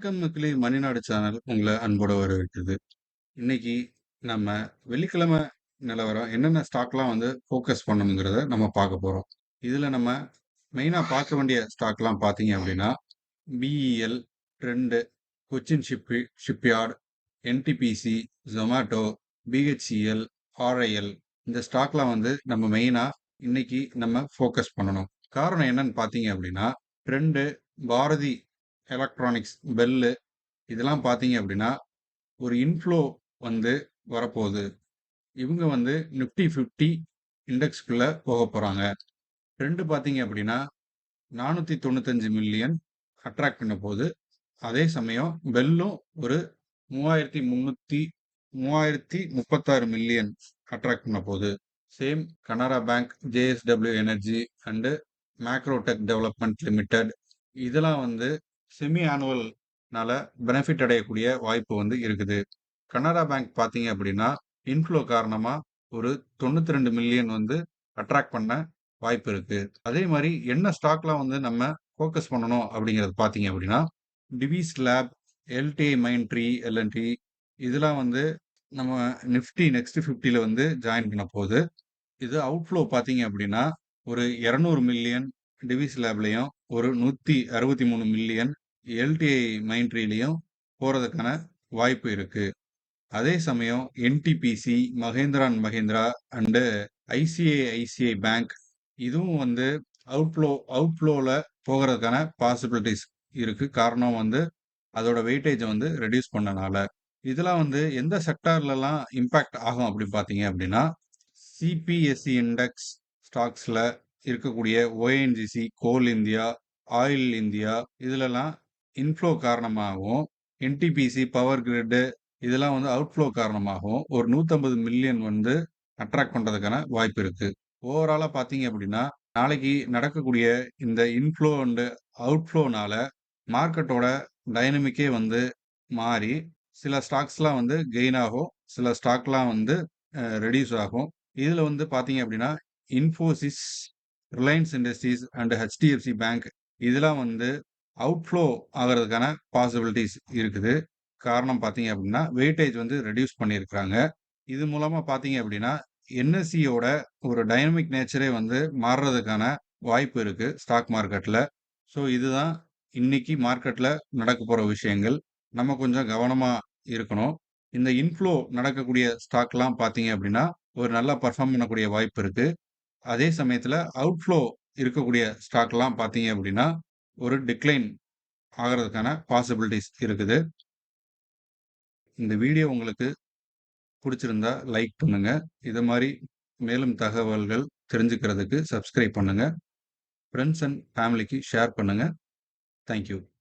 வணக்கம் மக்களே! மணிநாடு சேனல் உங்கள அன்போட வரவேற்குது. இன்னைக்கு நம்ம வெள்ளிக்கிழமை நிலவரம் என்னென்ன ஸ்டாக்லாம் ஃபோக்கஸ் பண்ணணுங்கிறத நம்ம பார்க்க போறோம். இதுல நம்ம மெயினா பார்க்க வேண்டிய ஸ்டாக்லாம் பார்த்தீங்க அப்படின்னா, BEL, trend, Cochin shipyard, NTPC, Zomato, BHCL, RIL இந்த ஸ்டாக்லாம் நம்ம மெயினா இன்னைக்கு நம்ம ஃபோக்கஸ் பண்ணணும். காரணம் என்னன்னு பார்த்தீங்க அப்படின்னா, ட்ரெண்ட், பாரதி எலக்ட்ரானிக்ஸ், பெல்லு இதெல்லாம் பார்த்தீங்க அப்படின்னா, ஒரு இன்ஃப்ளோ வந்து வரப்போகுது. இவங்க நிஃப்டி 50 இண்டெக்ஸ்க்குள்ள போறாங்க. ட்ரெண்ட் பார்த்தீங்க அப்படின்னா, 495 மில்லியன் அட்ராக்ட் பண்ண போகுது. அதே சமயம் பெல்லும் ஒரு 336 மில்லியன் அட்ராக்ட் பண்ண போகுது. Same Canara bank, JSW energy and Macrotech development limited இதெல்லாம் செமி ஆனுவல்னால பெனிஃபிட் அடையக்கூடிய வாய்ப்பு இருக்குது. கனரா பேங்க் பார்த்தீங்க அப்படின்னா, இன்ஃப்ளோ காரணமா ஒரு 92 மில்லியன் அட்ராக்ட் பண்ண வாய்ப்பு இருக்கு. அதே மாதிரி என்ன ஸ்டாக்லாம் நம்ம ஃபோக்கஸ் பண்ணணும் அப்படிங்கிறது பார்த்தீங்க அப்படின்னா, Divi's lab, LTI Mindtree, L and T இதெல்லாம் நம்ம நிஃப்டி நெக்ஸ்ட் 50ல ஜாயின் பண்ண போகுது. இது அவுட்ஃப்ளோ பார்த்தீங்க அப்படின்னா, ஒரு 200 மில்லியன் டிவிஸ் லேப்லயும், ஒரு 163 மில்லியன் எல்டிஐ மைண்ட்ரிலையும் போறதுக்கான வாய்ப்பு இருக்கு. அதே சமயம் NTPC, Mahindra and Mahindra and ICICI bank இதுவும் அவுட்ஃப்ளோல போகிறதுக்கான பாசிபிலிட்டிஸ் இருக்கு. காரணம் அதோட வெயிட்டேஜ் ரெடியூஸ் பண்ணனால. இதெல்லாம் எந்த செக்டார்லலாம் இம்பாக்ட் ஆகும் அப்படின்னு பார்த்தீங்க அப்படின்னா, சிபிஎஸ்இ இண்டெக்ஸ் ஸ்டாக்ஸ்ல இருக்கக்கூடிய ஓஎன்ஜிசி, கோல் இந்தியா, ஆயில் இந்தியா இதுலலாம் இன்ஃப்ளோ காரணமாகவும், என்டிபிசி, பவர் கிரிட் இதெல்லாம் அவுட்ஃப்ளோ காரணமாகவும் ஒரு 150 மில்லியன் அட்ராக்ட் பண்றதுக்கான வாய்ப்பு இருக்கு. ஓவராலா பார்த்தீங்க அப்படின்னா, நாளைக்கு நடக்கக்கூடிய இந்த இன்ஃப்ளோ அண்ட் அவுட்ஃப்ளோனால மார்க்கெட்டோட டைனமிக்கே மாறி சில ஸ்டாக்ஸ்லாம் கெயின் ஆகும். சில ஸ்டாக்லாம் ரெடியூஸ் ஆகும். இதுல பார்த்தீங்க அப்படின்னா, Infosys, Reliance industries and HDFC bank இதெல்லாம் அவுட்ஃப்ளோ ஆகிறதுக்கான பாசிபிலிட்டிஸ் இருக்குது. காரணம் பார்த்தீங்க அப்படின்னா, வெயிட்டேஜ் ரெடியூஸ் பண்ணியிருக்கிறாங்க. இது மூலமா பார்த்தீங்க அப்படின்னா, என்எஸ்சியோட ஒரு டைனமிக் நேச்சரே மாறுறதுக்கான வாய்ப்பு இருக்கு ஸ்டாக் மார்க்கெட்ல. ஸோ இதுதான் இன்னைக்கு மார்க்கெட்ல நடக்க போற விஷயங்கள். நம்ம கொஞ்சம் கவனமா இருக்கணும். இந்த இன்ஃப்ளோ நடக்கக்கூடிய ஸ்டாக்லாம் பார்த்தீங்க அப்படின்னா, ஒரு நல்லா பெர்ஃபார்ம் பண்ணக்கூடிய வாய்ப்பு இருக்கு. அதே சமயத்துல அவுட்ஃப்ளோ இருக்கக்கூடிய ஸ்டாக்லாம் பார்த்தீங்க அப்படின்னா, ஒரு டிக்ளைன் ஆகுறதுக்கான பாசிபிலிட்டிஸ் இருக்குது. இந்த வீடியோ உங்களுக்கு புடிச்சிருந்தா லைக் பண்ணுங்க. இது மாரி மேலும் தகவல்கள் தெரிஞ்சுக்கிறதுக்கு சப்ஸ்கிரைப் பண்ணுங்க. ஃப்ரெண்ட்ஸ் அண்ட் ஃபேமிலிக்கு ஷேர் பண்ணுங்க. Thank you.